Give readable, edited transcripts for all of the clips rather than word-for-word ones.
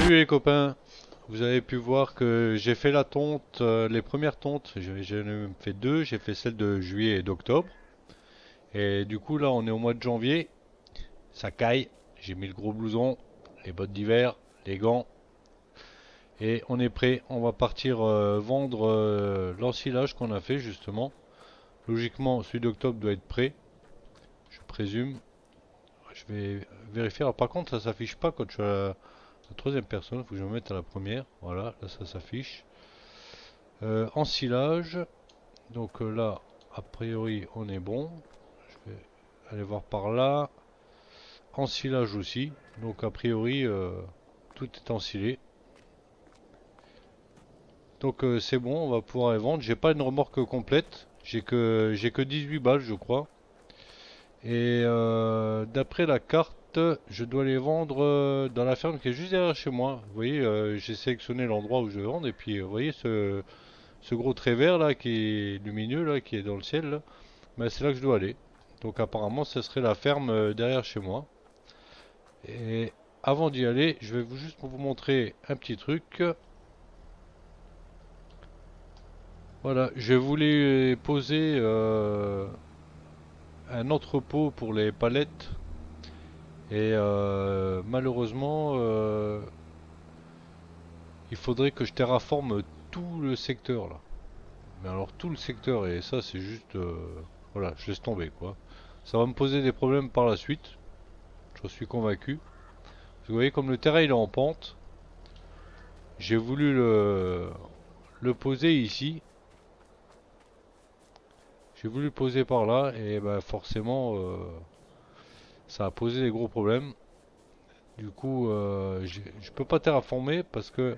Salut les copains, vous avez pu voir que j'ai fait la tonte, les premières tontes, j'en ai fait deux, j'ai fait celle de juillet et d'octobre. Et du coup là on est au mois de janvier, ça caille, j'ai mis le gros blouson, les bottes d'hiver, les gants, et on est prêt, on va partir vendre l'ensilage qu'on a fait justement. Logiquement celui d'octobre doit être prêt, je présume. Je vais vérifier, alors par contre ça s'affiche pas quand je suis à la troisième personne, il faut que je me mette à la première, voilà, là ça s'affiche. Ensilage. Donc là, a priori, on est bon. Je vais aller voir par là. Ensilage aussi. Donc a priori, tout est ensilé. Donc c'est bon, on va pouvoir les vendre. J'ai pas une remorque complète. J'ai que 18 balles, je crois. Et d'après la carte, je dois les vendre dans la ferme qui est juste derrière chez moi. Vous voyez, j'ai sélectionné l'endroit où je vais vendre. Et puis, vous voyez ce gros trait vert là qui est lumineux là, qui est dans le ciel là. Ben, c'est là que je dois aller. Donc apparemment, ce serait la ferme derrière chez moi. Et avant d'y aller, je vais juste vous montrer un petit truc. Voilà, je voulais poser un entrepôt pour les palettes. Et malheureusement, il faudrait que je terraforme tout le secteur là. Mais alors tout le secteur, et ça c'est juste... voilà, je laisse tomber quoi. Ça va me poser des problèmes par la suite, j'en suis convaincu. Vous voyez comme le terrain il est en pente, j'ai voulu le poser ici. J'ai voulu le poser par là et bah forcément ça a posé des gros problèmes. Du coup je peux pas terraformer parce que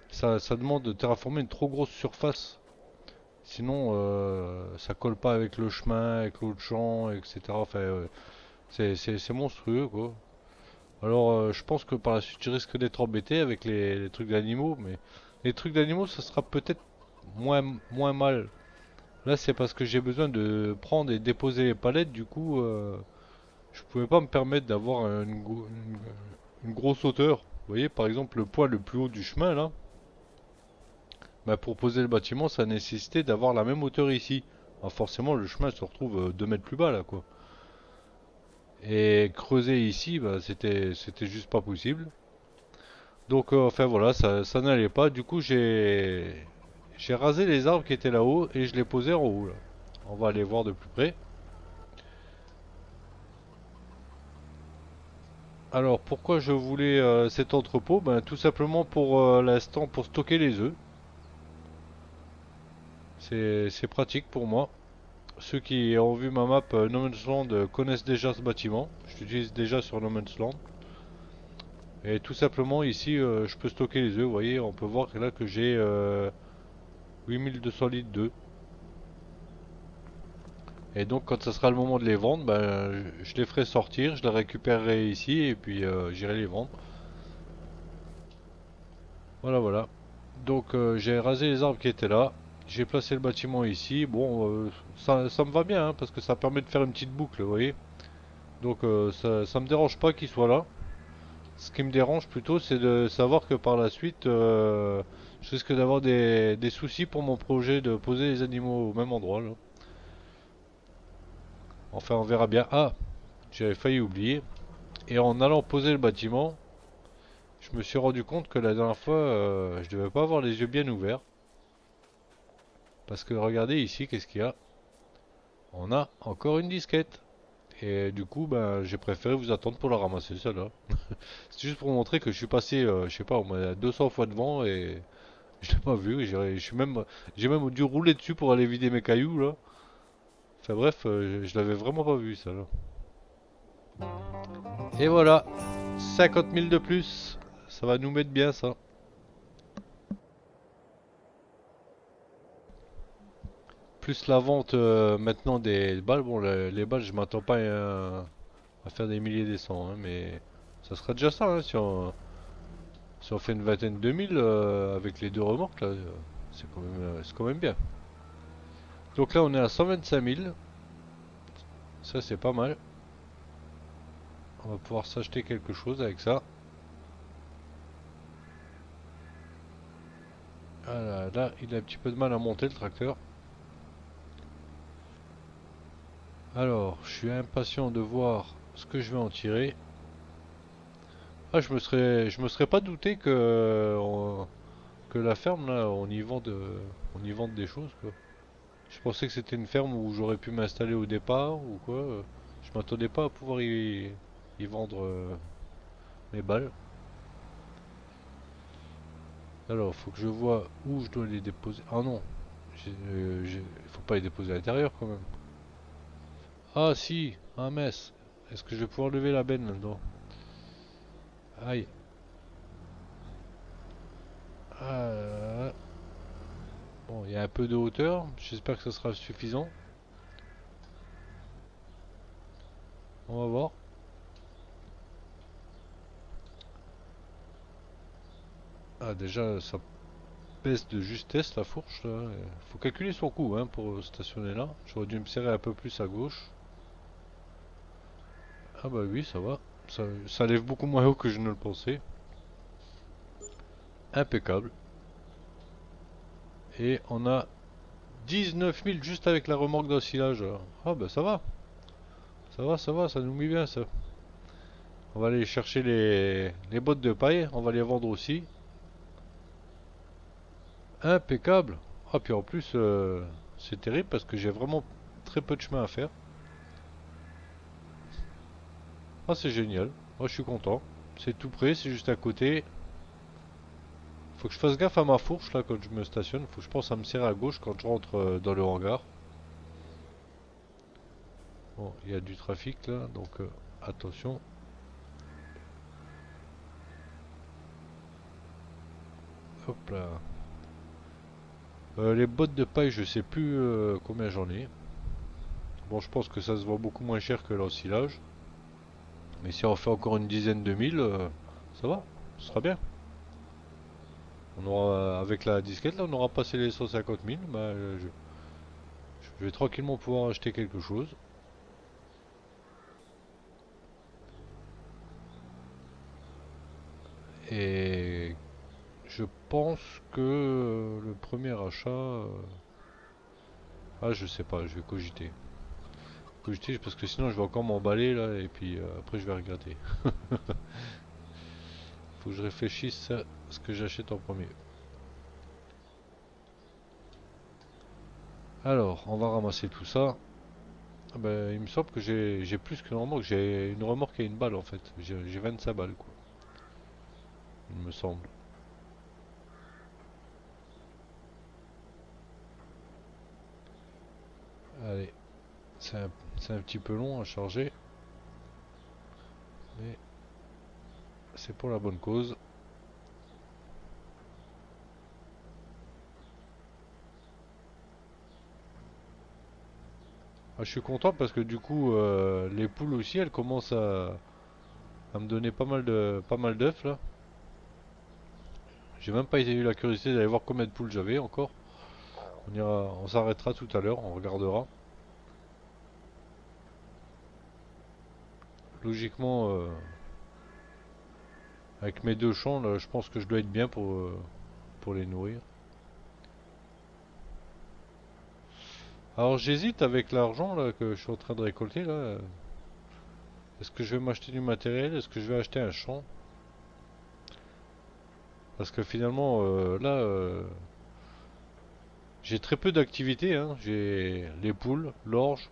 ça demande de terraformer une trop grosse surface. Sinon ça colle pas avec le chemin, avec l'autre champ, etc. Enfin c'est monstrueux quoi. Alors je pense que par la suite je risque d'être embêté avec les trucs d'animaux, mais les trucs d'animaux ça sera peut-être moins mal. Là, c'est parce que j'ai besoin de prendre et déposer les palettes. Du coup, je pouvais pas me permettre d'avoir une grosse hauteur. Vous voyez, par exemple, le point le plus haut du chemin, là, bah, pour poser le bâtiment, ça nécessitait d'avoir la même hauteur ici. Alors forcément, le chemin se retrouve 2 mètres plus bas, là, quoi. Et creuser ici, bah, c'était juste pas possible. Donc, enfin voilà, ça n'allait pas. Du coup, j'ai rasé les arbres qui étaient là-haut et je les posais en haut, là. On va aller voir de plus près. Alors pourquoi je voulais cet entrepôt? Ben tout simplement pour l'instant pour stocker les œufs. C'est pratique pour moi. Ceux qui ont vu ma map No Man's Land connaissent déjà ce bâtiment. Je l'utilise déjà sur No Man's Land. Et tout simplement ici je peux stocker les œufs. Vous voyez, on peut voir que là que j'ai 8200 litres d'œufs. Et donc quand ça sera le moment de les vendre, ben, je les ferai sortir, je les récupérerai ici et puis j'irai les vendre. Voilà, voilà. Donc j'ai rasé les arbres qui étaient là. J'ai placé le bâtiment ici. Bon, ça me va bien hein, parce que ça permet de faire une petite boucle, vous voyez. Donc ça me dérange pas qu'il soit là. Ce qui me dérange plutôt, c'est de savoir que par la suite, je risque d'avoir des soucis pour mon projet de poser les animaux au même endroit, là. Enfin, on verra bien. Ah, j'avais failli oublier. Et en allant poser le bâtiment, je me suis rendu compte que la dernière fois, je devais pas avoir les yeux bien ouverts. Parce que regardez ici, qu'est-ce qu'il y a? On a encore une disquette. Et du coup, ben, j'ai préféré vous attendre pour la ramasser, celle-là. C'est juste pour montrer que je suis passé, je sais pas, au moins 200 fois devant et je l'ai pas vu. J'ai même dû rouler dessus pour aller vider mes cailloux, là. Enfin bref, je l'avais vraiment pas vu, ça, là. Et voilà, 50 000 de plus. Ça va nous mettre bien, ça. Plus la vente maintenant des balles. Bon, les balles, je m'attends pas à faire des milliers des cents, hein, mais ça sera déjà ça, hein, si on fait une vingtaine de mille avec les deux remorques, là, c'est quand même bien. Donc là, on est à 125 000. Ça, c'est pas mal. On va pouvoir s'acheter quelque chose avec ça. Voilà, là, il a un petit peu de mal à monter le tracteur. Alors, je suis impatient de voir ce que je vais en tirer. Ah, je me serais pas douté que la ferme là, on y vende des choses quoi. Je pensais que c'était une ferme où j'aurais pu m'installer au départ ou quoi. Je m'attendais pas à pouvoir y vendre mes balles. Alors, faut que je vois où je dois les déposer. Ah non, faut pas les déposer à l'intérieur quand même. Ah si, un mess. Est-ce que je vais pouvoir lever la benne là-dedans? Aïe. Ah, bon, il y a un peu de hauteur. J'espère que ça sera suffisant. On va voir. Ah déjà, ça pèse de justesse la fourche là. Faut calculer son coût hein, pour stationner là. J'aurais dû me serrer un peu plus à gauche. Ah bah oui, ça va. Ça lève beaucoup moins haut que je ne le pensais. Impeccable. Et on a 19 000 juste avec la remorque d'ensilage. Ah bah ça va. Ça va, ça va, ça nous met bien ça. On va aller chercher les bottes de paille. On va les vendre aussi. Impeccable. Ah puis en plus, c'est terrible parce que j'ai vraiment très peu de chemin à faire. Ah c'est génial. Moi je suis content. C'est tout près, c'est juste à côté. Faut que je fasse gaffe à ma fourche là quand je me stationne. Faut que je pense à me serrer à gauche quand je rentre dans le hangar. Bon, il y a du trafic là, donc attention. Hop là. Les bottes de paille, je sais plus combien j'en ai. Bon, je pense que ça se vend beaucoup moins cher que l'ensilage. Mais si on fait encore une dizaine de mille, ça va, ce sera bien. On aura, avec la disquette là, on aura passé les 150 000. Bah, je vais tranquillement pouvoir acheter quelque chose. Et je pense que le premier achat. Ah, je sais pas, je vais cogiter. Cogiter parce que sinon je vais encore m'emballer là et puis après je vais regretter. Faut que je réfléchisse à ce que j'achète en premier. Alors, on va ramasser tout ça. Ah ben, il me semble que j'ai plus qu'une remorque. J'ai une remorque et une balle en fait. J'ai 25 balles quoi. Il me semble. Allez, c'est un petit peu long à charger, mais c'est pour la bonne cause. Ah, je suis content parce que du coup, les poules aussi, elles commencent à me donner pas mal d'œufs là. J'ai même pas eu la curiosité d'aller voir combien de poules j'avais encore. On s'arrêtera tout à l'heure, on regardera. Logiquement, avec mes deux champs, là, je pense que je dois être bien pour les nourrir. Alors j'hésite avec l'argent là que je suis en train de récolter là. Est-ce que je vais m'acheter du matériel? Est-ce que je vais acheter un champ? Parce que finalement là j'ai très peu d'activités hein. J'ai les poules, l'orge,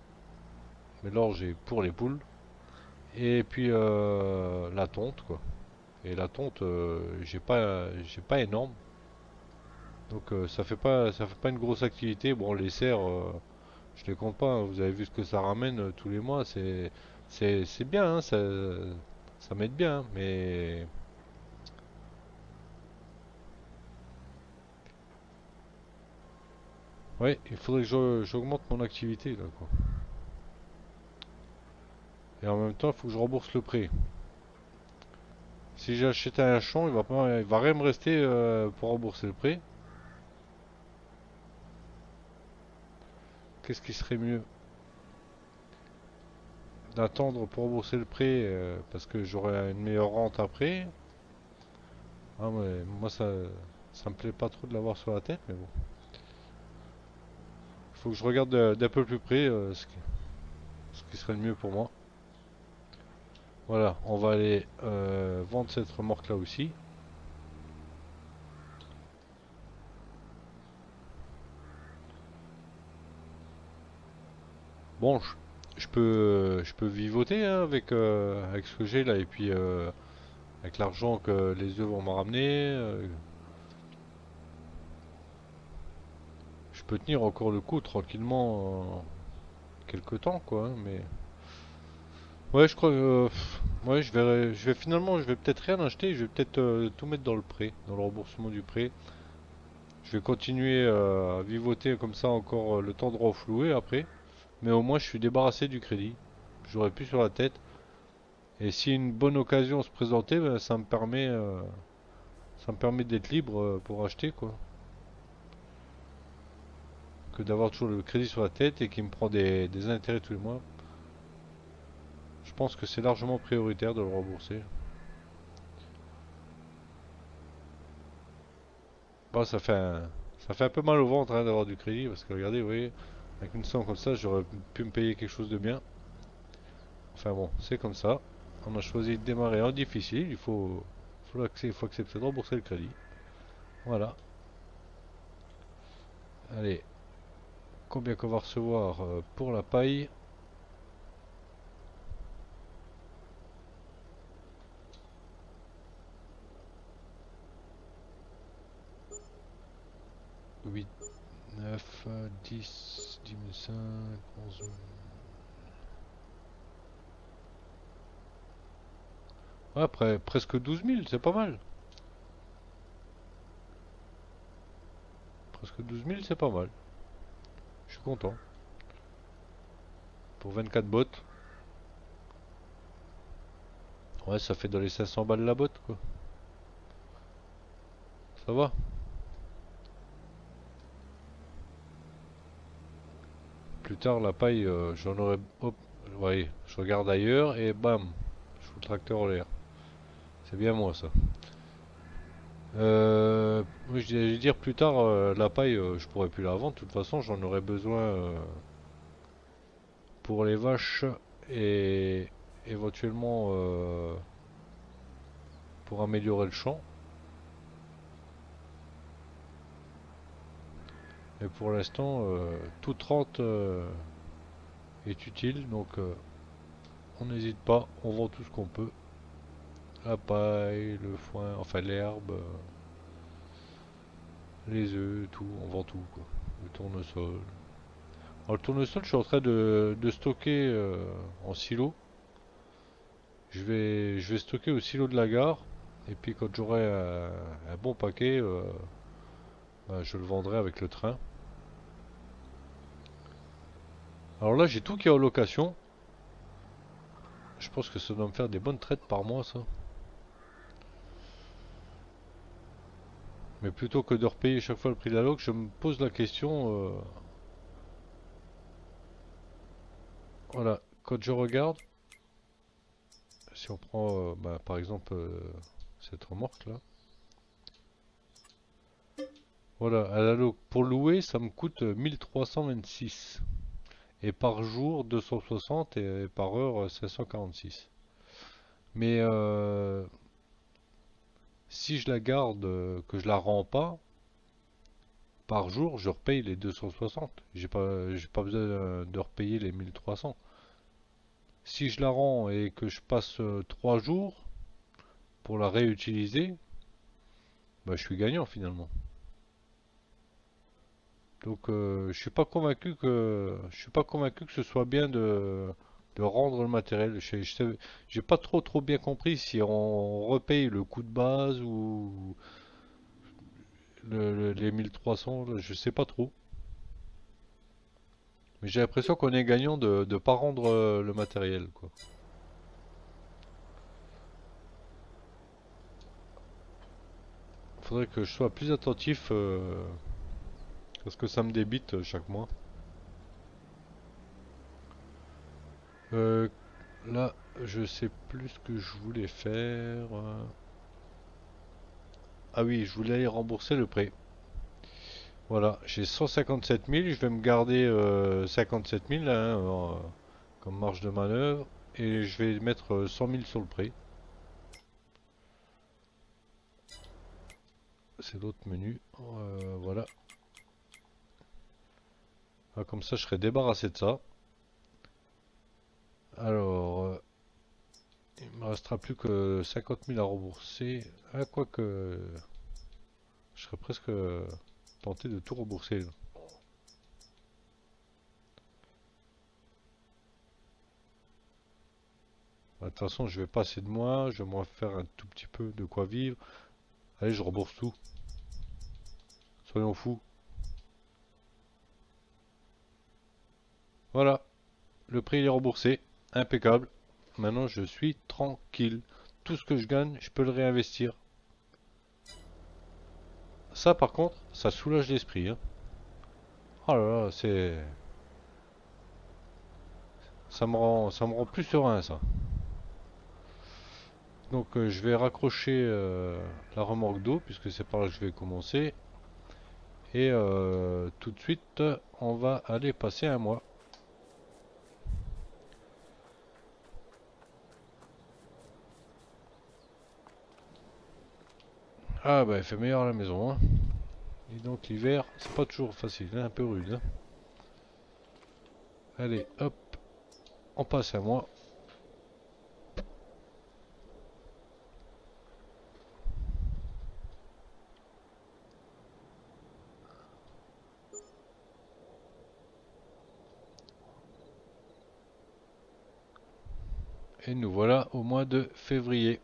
mais l'orge est pour les poules. Et puis la tonte quoi. Et la tonte j'ai pas énorme. Donc ça fait pas une grosse activité. Bon les cerfs je les compte pas, hein. Vous avez vu ce que ça ramène tous les mois, c'est bien, hein, ça m'aide bien, hein, mais ouais, il faudrait que j'augmente mon activité là, quoi. Et en même temps, il faut que je rembourse le prêt. Si j'ai acheté un champ, il va rien me rester pour rembourser le prêt. Qu'est-ce qui serait mieux? D'attendre pour rembourser le prêt parce que j'aurai une meilleure rente après. Ah ouais, moi ça. Ça me plaît pas trop de l'avoir sur la tête, mais bon. Il faut que je regarde d'un peu plus près ce qui serait le mieux pour moi. Voilà, on va aller vendre cette remorque là aussi. Bon, je peux vivoter hein, avec ce que j'ai là et puis avec l'argent que les œufs vont me ramener. Je peux tenir encore le coup tranquillement quelques temps quoi. Mais ouais, je crois que ouais, je vais finalement, je vais peut-être rien acheter. Je vais peut-être tout mettre dans le prêt, dans le remboursement du prêt. Je vais continuer à vivoter comme ça encore le temps de renflouer après. Mais au moins, je suis débarrassé du crédit. J'aurai plus sur la tête. Et si une bonne occasion se présentait, ben, ça me permet d'être libre pour acheter quoi. Que d'avoir toujours le crédit sur la tête et qui me prend des intérêts tous les mois. Je pense que c'est largement prioritaire de le rembourser. Bon, ça fait un peu mal au ventre hein, d'avoir du crédit parce que regardez, vous voyez, avec une somme comme ça, j'aurais pu me payer quelque chose de bien. Enfin bon, c'est comme ça. On a choisi de démarrer en difficile. Il faut accepter de rembourser le crédit. Voilà. Allez, combien qu'on va recevoir pour la paille? Huit, 9, 10, 10 5, 11. Ouais, après, presque 12 000, c'est pas mal. Presque 12 000, c'est pas mal. Je suis content. Pour 24 bottes. Ouais, ça fait dans les 500 balles la botte, quoi. Ça va. Plus tard, la paille, j'en aurai. Hop, ouais, je regarde ailleurs et bam, je fous le tracteur en l'air. C'est bien moi, ça. Oui, je vais dire plus tard, la paille, je pourrais plus la vendre. De toute façon, j'en aurais besoin pour les vaches et éventuellement pour améliorer le champ. Et pour l'instant, toute rente est utile, donc on n'hésite pas, on vend tout ce qu'on peut. La paille, le foin, enfin l'herbe, les œufs, tout, on vend tout quoi. Le tournesol. Alors le tournesol, je suis en train de stocker en silo. Je vais stocker au silo de la gare. Et puis quand j'aurai un bon paquet, bah, je le vendrai avec le train. Alors là, j'ai tout qui est en location. Je pense que ça doit me faire des bonnes traites par mois, ça. Mais plutôt que de repayer chaque fois le prix de la loc, je me pose la question. Voilà, quand je regarde, si on prend bah, par exemple cette remorque là, voilà, à la loc, pour louer, ça me coûte 1326. Et par jour, 260 et par heure, 546. Mais si je la garde, que je la rends pas, par jour, je repaye les 260. J'ai pas besoin de repayer les 1300. Si je la rends et que je passe 3 jours pour la réutiliser, bah, je suis gagnant finalement. Donc je suis pas convaincu que ce soit bien de rendre le matériel. J'ai pas trop bien compris si on repaye le coût de base ou les 1300, là, je sais pas trop. Mais j'ai l'impression qu'on est gagnant de ne pas rendre le matériel, quoi. Faudrait que je sois plus attentif parce que ça me débite chaque mois. Euh, Là, je sais plus ce que je voulais faire. Ah oui, je voulais aller rembourser le prêt. Voilà, j'ai 157 000, je vais me garder 57 000 là, hein, comme marge de manœuvre et je vais mettre 100 000 sur le prêt. C'est l'autre menu. Voilà. Ah, comme ça, je serai débarrassé de ça. Alors, il me restera plus que 50 000 à rembourser. Ah, quoique, je serais presque tenté de tout rembourser, là. Bah, de toute façon, je vais passer de moi, je vais me faire un tout petit peu de quoi vivre. Allez, je rembourse tout. Soyons fous. Voilà, le prix il est remboursé. Impeccable. Maintenant, je suis tranquille. Tout ce que je gagne, je peux le réinvestir. Ça, par contre, ça soulage l'esprit, hein. Oh là là, ça me rend plus serein, ça. Donc, je vais raccrocher la remorque d'eau, puisque c'est par là que je vais commencer. Et tout de suite, on va aller passer un mois. Ah bah, il fait meilleur à la maison, hein. Et donc, l'hiver, c'est pas toujours facile, hein, un peu rude, hein. Allez, hop, on passe un mois. Et nous voilà au mois de février.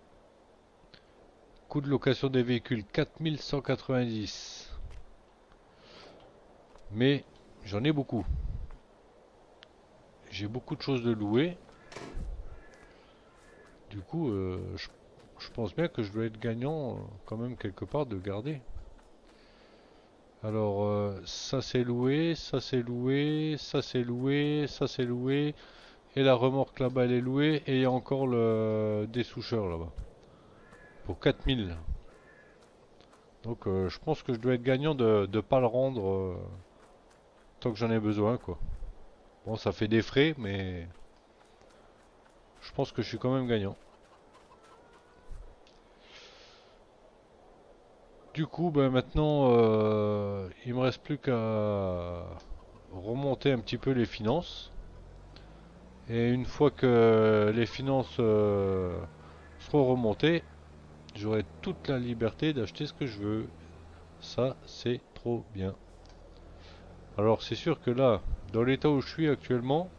Coût de location des véhicules 4190. Mais j'en ai beaucoup. J'ai beaucoup de choses de louer. Du coup, je pense bien que je dois être gagnant quand même quelque part de garder. Alors, ça c'est loué, ça c'est loué, ça c'est loué, ça c'est loué. Et la remorque là-bas elle est louée. Et il y a encore le dessoucheur là-bas. Pour 4000. Donc je pense que je dois être gagnant de ne pas le rendre tant que j'en ai besoin quoi. Bon ça fait des frais mais je pense que je suis quand même gagnant. Du coup ben maintenant il me reste plus qu'à remonter un petit peu les finances. Et une fois que les finances seront remontées, j'aurai toute la liberté d'acheter ce que je veux. Ça c'est trop bien. Alors c'est sûr que là, dans l'état où je suis actuellement,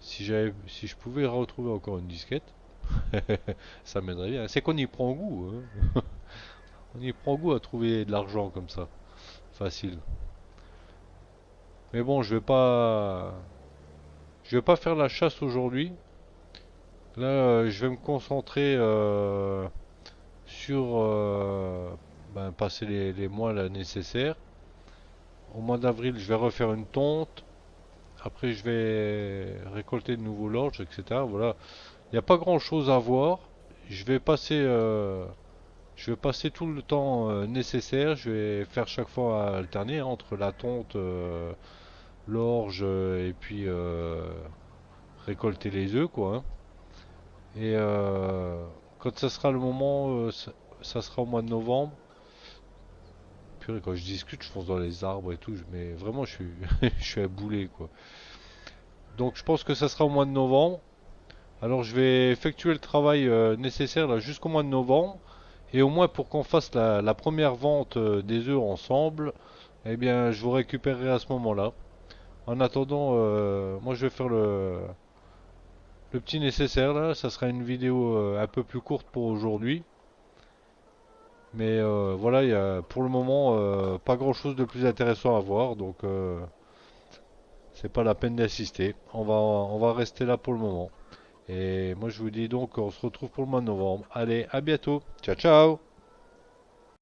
si je pouvais retrouver encore une disquette, ça m'aiderait bien. C'est qu'on y prend goût, hein. On y prend goût à trouver de l'argent comme ça, facile. Mais bon, je vais pas faire la chasse aujourd'hui. Là, je vais me concentrer sur ben, passer les mois là, nécessaires. Au mois d'avril, je vais refaire une tonte. Après, je vais récolter de nouveaux lodges, etc. Voilà. Il n'y a pas grand-chose à voir. Je vais passer, euh, je vais passer tout le temps nécessaire. Je vais faire chaque fois alterner hein, entre la tonte, l'orge et puis récolter les œufs, quoi, hein. Et quand ça sera le moment, ça sera au mois de novembre. Purée, quand je discute, je fonce dans les arbres et tout. Mais vraiment, je suis, je suis à boulet, quoi. Donc, je pense que ça sera au mois de novembre. Alors, je vais effectuer le travail nécessaire là jusqu'au mois de novembre. Et au moins pour qu'on fasse la première vente des œufs ensemble, eh bien, je vous récupérerai à ce moment-là. En attendant, moi je vais faire le petit nécessaire là. Ça sera une vidéo un peu plus courte pour aujourd'hui. Mais voilà, il y a pour le moment pas grand-chose de plus intéressant à voir. Donc c'est pas la peine d'assister. On va rester là pour le moment. Et moi je vous dis donc on se retrouve pour le mois de novembre. Allez, à bientôt. Ciao ciao.